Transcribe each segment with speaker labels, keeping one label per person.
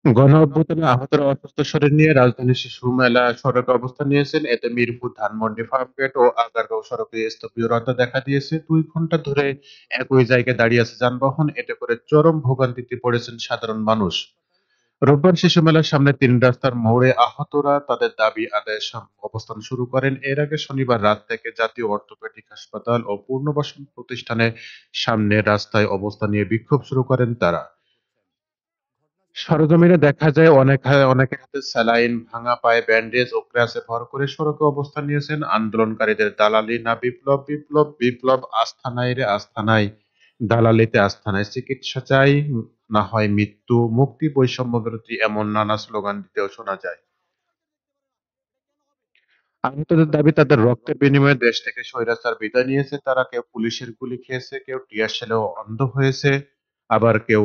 Speaker 1: গণঅভ্যুত্থানে আহতরা অসুস্থ শরীর নিয়ে রাজধানীর শিশু মেলা সড়কে অবস্থান নিয়েছেন। এতে মিরপুর, ধানমন্ডি, ফার্মগেট ও আগারগাঁও সড়কে স্থবিরতা দেখা দিয়েছে। ২ ঘণ্টা ধরে একই জায়গায় দাঁড়িয়ে আছে যানবাহন। এতে করে চরম ভোগান্তিতে পড়েছেন সাধারণ মানুষ। রোববার শিশু মেলার সামনে ৩ রাস্তার মোড়ে আহতরা তাদের দাবি আদায়ে অবস্থান শুরু করেন। এর আগে শনিবার রাত থেকে জাতীয় অর্থোপেডিক হাসপাতাল ও পুনর্বাসন প্রতিষ্ঠানের সামনে রাস্তায় অবস্থান নিয়ে বিক্ষোভ শুরু করেন তারা। সরেজমিনে দেখা যায় অনেকের হাতে স্যালাইন, ভাঙা পায়ে ব্যান্ডেজ ও ক্র্যাচে ভর করে সড়কে অবস্থান নিয়েছেন। আন্দোলনকারীদের দালালি না বিপ্লব, বিপ্লব, বিপ্লব, আস্থা নাই রে আস্থা নাই, দালালিতে আস্থা নাই, চিকিৎসা চাই না হয় মৃত্যু, মুক্তি, বৈষম্য বিরোধী এমন নানা স্লোগান দিতেও শোনা যায়। আহতদের দাবি তাদের রক্তের বিনিময়ে দেশ থেকে স্বৈরাচার বিদায় নিয়েছে তারা। কেউ পুলিশের গুলি খেয়েছে, কেউ টিয়ার শেলেও অন্ধ হয়েছে, আবার কেউ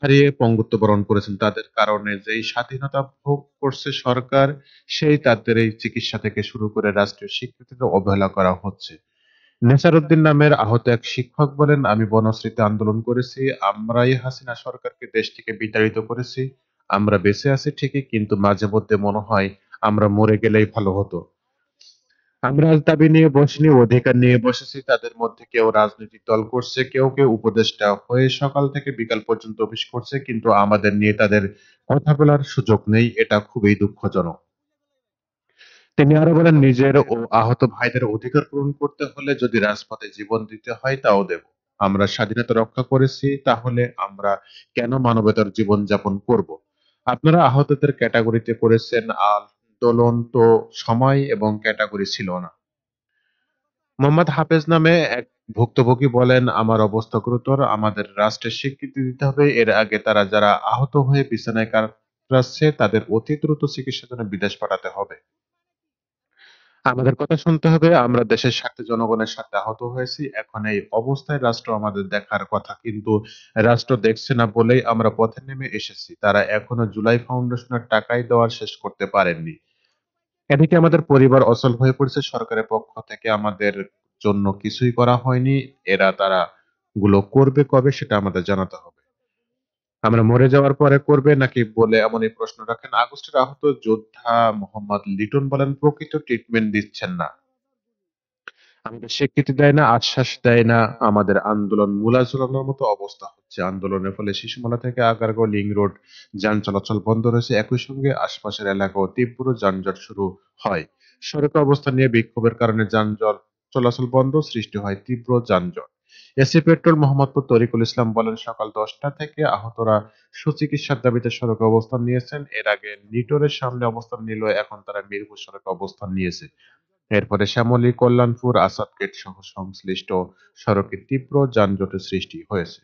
Speaker 1: হারিয়ে পঙ্গুত্ব বরণ করেছেন। তাদের কারণে যেই স্বাধীনতা ভোগ করছে সরকার, সেই তাদের এই চিকিৎসা থেকে শুরু করে রাষ্ট্রীয় স্বীকৃতিতে অবহেলা করা হচ্ছে। নেসার উদ্দিন নামের আহত এক শিক্ষক বলেন, আমি বনশ্রীতে আন্দোলন করেছি, আমরাই হাসিনা সরকারকে দেশ থেকে বিতাড়িত করেছি। আমরা বেঁচে আছি ঠিকই, কিন্তু মাঝে মধ্যে মনে হয় আমরা মরে গেলেই ভালো হতো। আমরা আজ দাবি নিয়ে বসিনি, অধিকার নিয়ে বসেছি। তাদের মধ্যে কেউ রাজনৈতিক দল করছে, কেউ উপদেষ্টা হয়ে সকাল থেকে বিকাল পর্যন্ত অফিস করছে, কিন্তু আমাদের নিয়ে তাদের কথা বলার সুযোগ নেই। এটা খুবই দুঃখজনক। তিনি আরো বলেন, নিজের ও আহত ভাইদের অধিকার পূরণ করতে হলে যদি রাজপথে জীবন দিতে হয় তাও দেব। আমরা স্বাধীনতা রক্ষা করেছি, তাহলে আমরা কেন মানবতার জীবন যাপন করব? আপনারা আহতদের ক্যাটাগরিতে করেছেন আন্দোলন, তো সময় এবং ক্যাটাগরি ছিল না। মোহাম্মদ হাফেজ নামে এক ভুক্তভোগী বলেন, আমার অবস্থা গুরুতর, আমাদের রাষ্ট্রের স্বীকৃতি দিতে হবে। এর আগে তারা যারা আহত হয়ে বিছানায় কাতরাচ্ছে তাদের অতি দ্রুত চিকিৎসার জন্য বিদেশ পাঠাতে হবে। আমাদের কথা শুনতে হবে। আমরা দেশের স্বার্থে জনগণের স্বার্থে আহত হয়েছি। এখন এই অবস্থায় রাষ্ট্র আমাদের দেখার কথা, কিন্তু রাষ্ট্র দেখছে না বলেই আমরা পথে নেমে এসেছি। তারা এখনো জুলাই ফাউন্ডেশনের টাকাই দেওয়া শেষ করতে পারেননি। এদিকে আমাদের পরিবার অচল হয়ে পড়েছে। সরকারের পক্ষ থেকে আমাদের জন্য কিছুই করা হয়নি। তারা গুলো করবে কবে সেটা আমাদের জানাতে হবে। আমরা মরে যাওয়ার পরে করবে নাকি বলে এমনই প্রশ্ন রাখেন আগস্টের আহত যোদ্ধা মোহাম্মদ লিটন বলেন, প্রকৃত ট্রিটমেন্ট দিচ্ছেন না, আমাদের স্বীকৃতি দেয় না, আশ্বাস দেয় না। আমাদের আন্দোলন মূলা ঝুলানোর মতো অবস্থা হচ্ছে। আন্দোলনের ফলে শিশুমেলা থেকে আগারগাঁও লিংক রোড যান চলাচল বন্ধ রয়েছে। একই সঙ্গে আশপাশের এলাকাও তীব্র যানজট শুরু হয়। সড়কে অবস্থান নিয়ে বিক্ষোভের কারণে যানজট চলাচল বন্ধ, সৃষ্টি হয় তীব্র যানজট। এসি পেট্রোল মোহাম্মদপুর তরিকুল ইসলাম বলেন, সকাল 10টা থেকে আহতরা সুচিকিৎসার দাবিতে সড়কে অবস্থান নিয়েছেন। এর আগে নিটোরের সামনে অবস্থান নিলেও এখন তারা মিরপুর সড়কে অবস্থান নিয়েছে। এরপরে শ্যামলী, কল্যাণপুর, আসাদগেট সহ সংশ্লিষ্ট সড়কে তীব্র যানজটের সৃষ্টি হয়েছে।